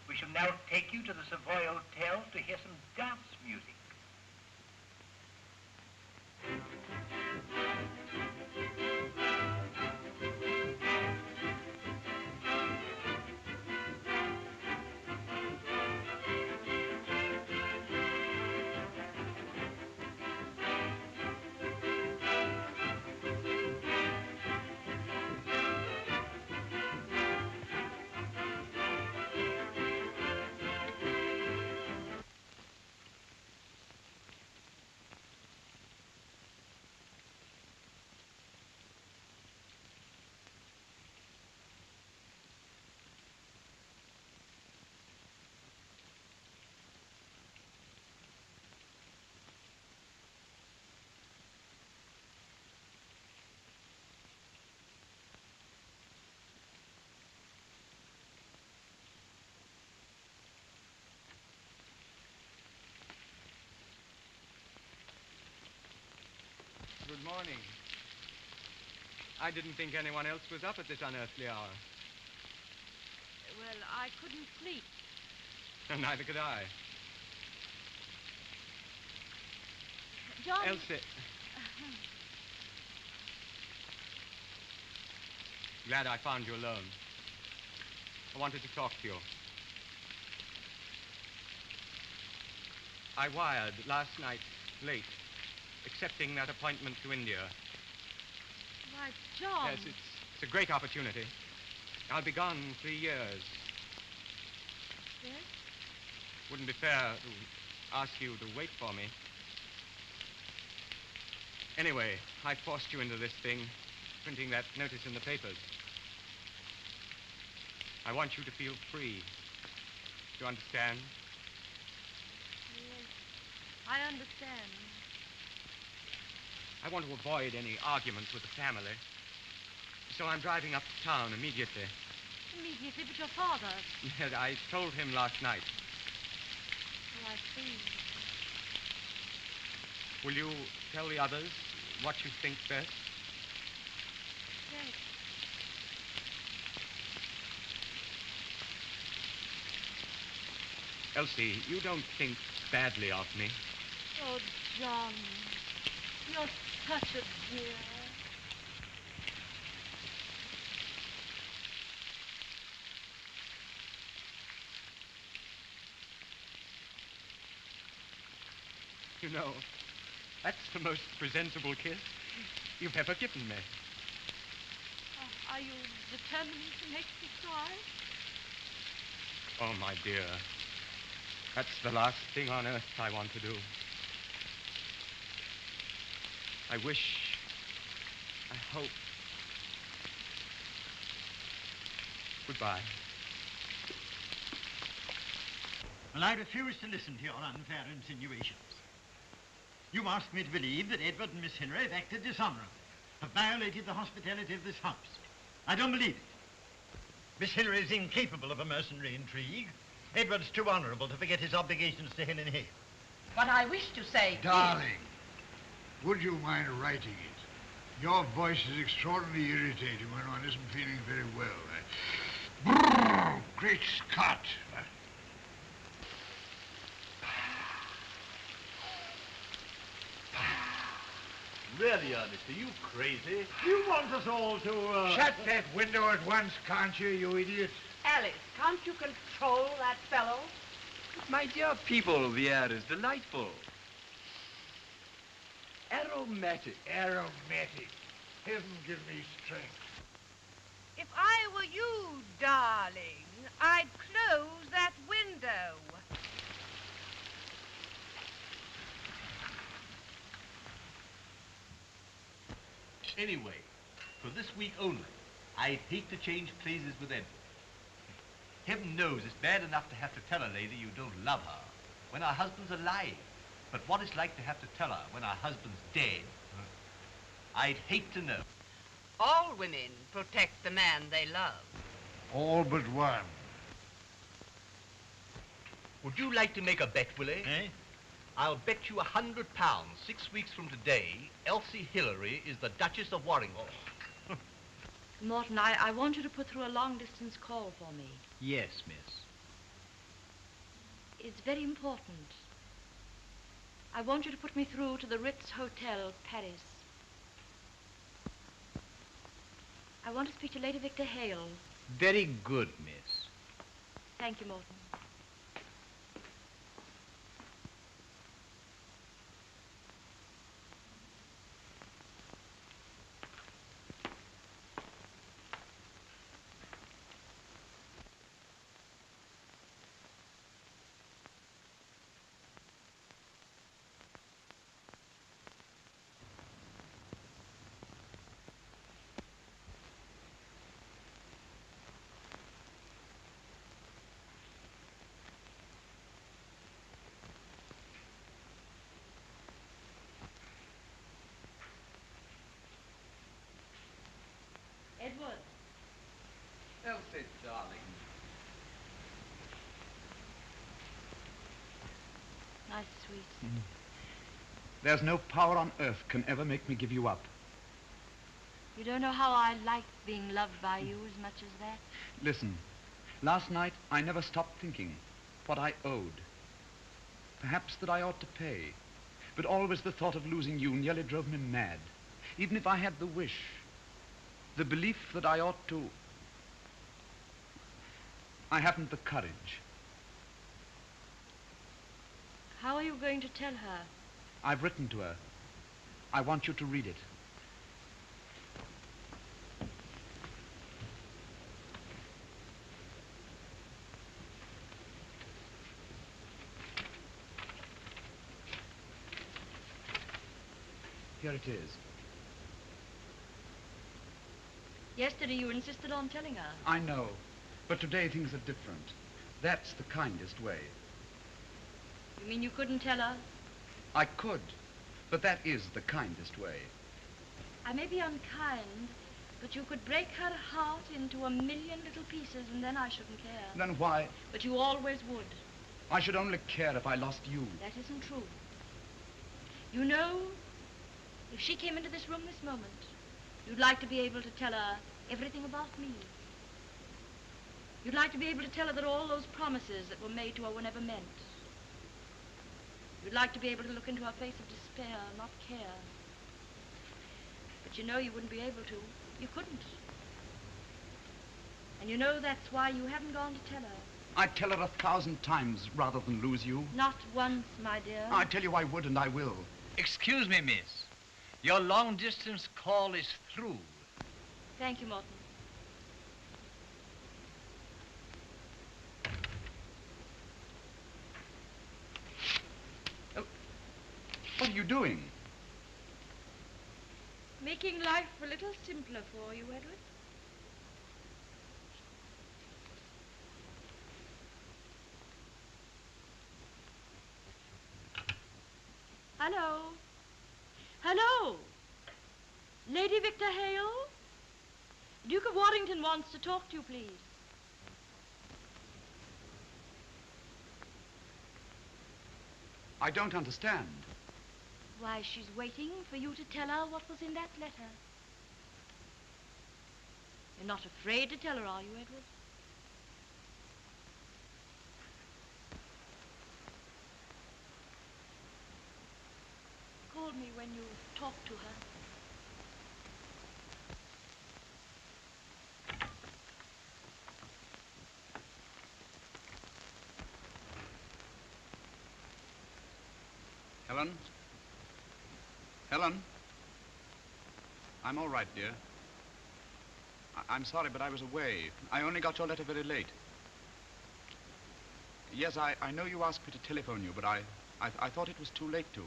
We shall now take you to the Savoy Hotel to hear some dance music. Good morning. I didn't think anyone else was up at this unearthly hour. Well, I couldn't sleep. And neither could I. John... Elsie. Glad I found you alone. I wanted to talk to you. I wired last night, late, accepting that appointment to India. Why, John... Yes, it's a great opportunity. I'll be gone 3 years. Yes? Wouldn't be fair to ask you to wait for me. Anyway, I forced you into this thing, printing that notice in the papers. I want you to feel free. Do you understand? Yes, I understand. I want to avoid any arguments with the family. So I'm driving up to town immediately. Immediately, but your father... Yes, I told him last night. Oh, I see. Will you tell the others what you think best? Yes. Elsie, you don't think badly of me. Oh, John, you're such a dear. You know, that's the most presentable kiss you've ever given me. Are you determined to make me cry? Oh, my dear. That's the last thing on earth I want to do. I wish, I hope, Goodbye. Well, I refuse to listen to your unfair insinuations. You ask me to believe that Edward and Miss Hillary have acted dishonorably, have violated the hospitality of this house. I don't believe it. Miss Hillary is incapable of a mercenary intrigue. Edward's too honorable to forget his obligations to Helen Hale. What I wish to say Darling, would you mind writing it? Your voice is extraordinarily irritating when one isn't feeling very well. Brrr, great Scott! Really, Ernest, are you crazy? You want us all to, Shut that window at once, can't you, you idiot? Alice, can't you control that fellow? My dear people, the air is delightful. Aromatic. Aromatic. Heaven give me strength. If I were you, darling, I'd close that window. Anyway, for this week only, I'd hate to change places with Edward. Heaven knows it's bad enough to have to tell a lady you don't love her when her husband's alive. But what it's like to have to tell her when her husband's dead, I'd hate to know. All women protect the man they love. All but one. Would you like to make a bet, Willie? Eh? I'll bet you £100, 6 weeks from today, Elsie Hillary is the Duchess of Warrington. Morton, I want you to put through a long-distance call for me. Yes, miss. It's very important. I want you to put me through to the Ritz Hotel, Paris. I want to speak to Lady Victor Hale. Very good, miss. Thank you, Morton. Edward. Elsie, darling. Nice, sweet. There's no power on earth can ever make me give you up. You don't know how I like being loved by you as much as that. Listen, last night I never stopped thinking what I owed. Perhaps that I ought to pay. But always the thought of losing you nearly drove me mad. Even if I had the wish, the belief that I ought to, I haven't the courage. How are you going to tell her? I've written to her. I want you to read it. Here it is. Yesterday you insisted on telling her. I know, but today things are different. That's the kindest way. You mean you couldn't tell her? I could, but that is the kindest way. I may be unkind, but you could break her heart into 1,000,000 little pieces and then I shouldn't care. Then why? But you always would. I should only care if I lost you. That isn't true. You know, if she came into this room this moment, you'd like to be able to tell her everything about me. You'd like to be able to tell her that all those promises that were made to her were never meant. You'd like to be able to look into her face of despair, not care. But you know you wouldn't be able to. You couldn't. And you know that's why you haven't gone to tell her. I'd tell her 1,000 times rather than lose you. Not once, my dear. I tell you I would and I will. Excuse me, miss. Your long-distance call is through. Thank you, Morton. What are you doing? Making life a little simpler for you, Edward. Hello? Hello? Lady Victor Hale? Duke of Waddington wants to talk to you, please. I don't understand. Why, she's waiting for you to tell her what was in that letter. You're not afraid to tell her, are you, Edward? Call me when you talk to her. Helen? Helen? I'm all right, dear. I'm sorry, but I was away. I only got your letter very late. Yes, I know you asked me to telephone you, but I thought it was too late to.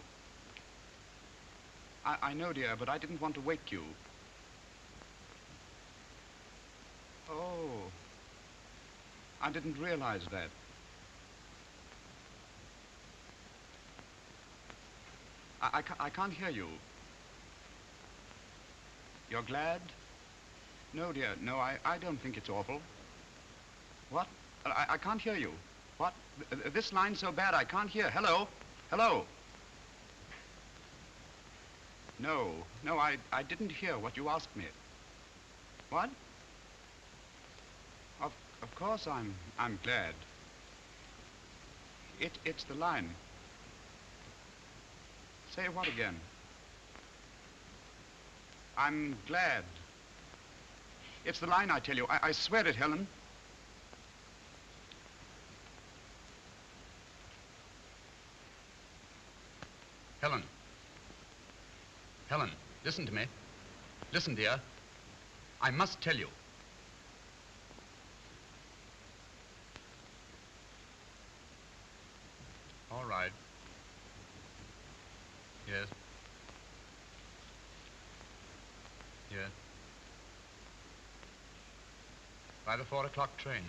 I know, dear, but I didn't want to wake you. Oh. I didn't realize that. I can't hear you. You're glad? No, dear, no, I don't think it's awful. What? I can't hear you. What? This line's so bad I can't hear. Hello? Hello? No, I didn't hear what you asked me. What? Of course I'm glad. It's the line. Say what again? I'm glad. It's the line, I tell you. I swear it, Helen. Helen. Helen, listen to me. Listen, dear. I must tell you. All right. Yes. Yes. By the 4 o'clock train.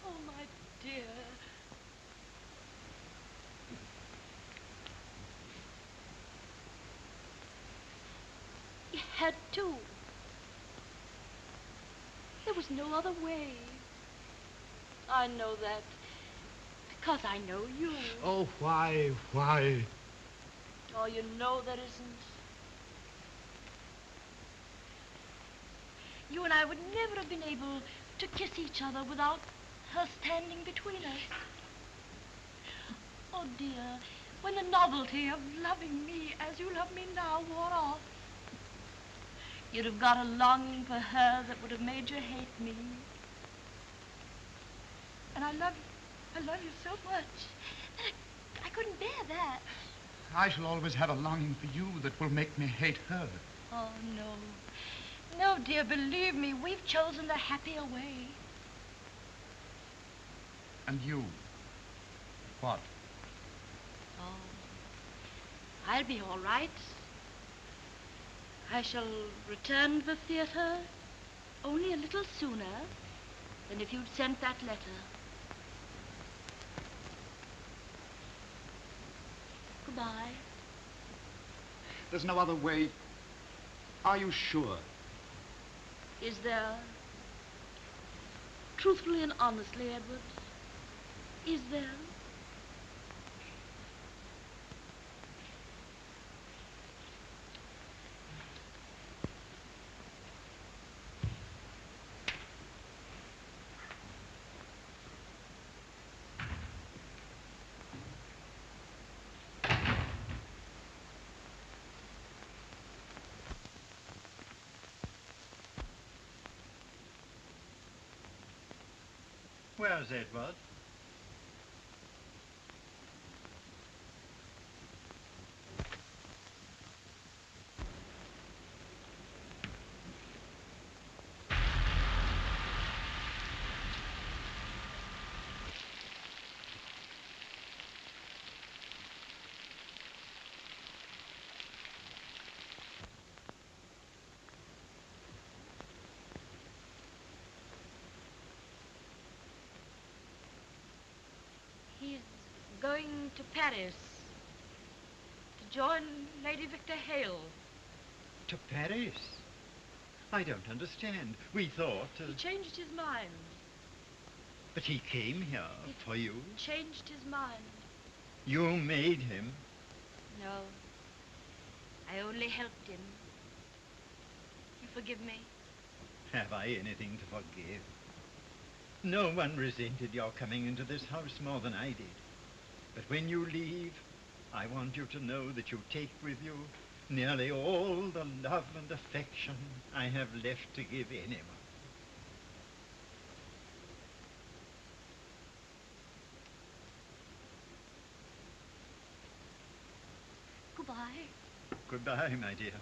Oh, my dear. You had to. There was no other way. I know that. Because I know you. Oh, why? Oh, you know there isn't. You and I would never have been able to kiss each other without her standing between us. Oh, dear, when the novelty of loving me as you love me now wore off, you'd have got a longing for her that would have made you hate me. And I love you so much that I couldn't bear that. I shall always have a longing for you that will make me hate her. Oh, no. No, dear, believe me, we've chosen the happier way. And you? What? Oh, I'll be all right. I shall return to the theater only a little sooner than if you'd sent that letter. Goodbye. There's no other way. Are you sure? Is there? Truthfully and honestly, Edward, is there? Where's Edward? going to Paris to join Lady Victor Hale. To Paris? I don't understand. We thought... He changed his mind. But he came here for you? Changed his mind. You made him? No. I only helped him. You forgive me? Have I anything to forgive? No one resented your coming into this house more than I did. But when you leave, I want you to know that you take with you nearly all the love and affection I have left to give anyone. Goodbye. Goodbye, my dear.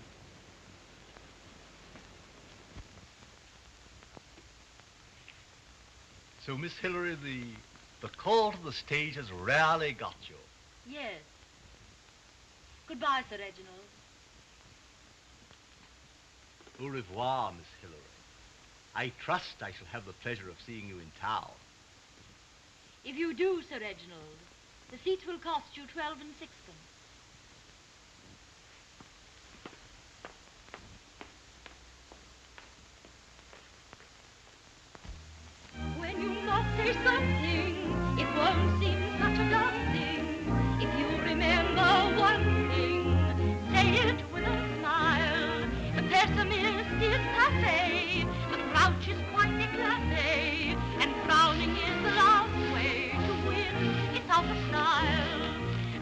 So, Miss Hillary, the call to the stage has rarely got you. Yes. Goodbye, Sir Reginald. Au revoir, Miss Hillary. I trust I shall have the pleasure of seeing you in town. If you do, Sir Reginald, the seats will cost you 12 and 6. When you must say something, it won't seem such a dumb thing. If you remember one thing, say it with a smile. The pessimist is passé, the grouch is quite déclassé, and frowning is the last way to win. It's out of style.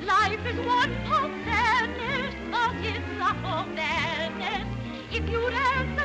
Life is one pot sadness, but it's not all badness. If you'd answer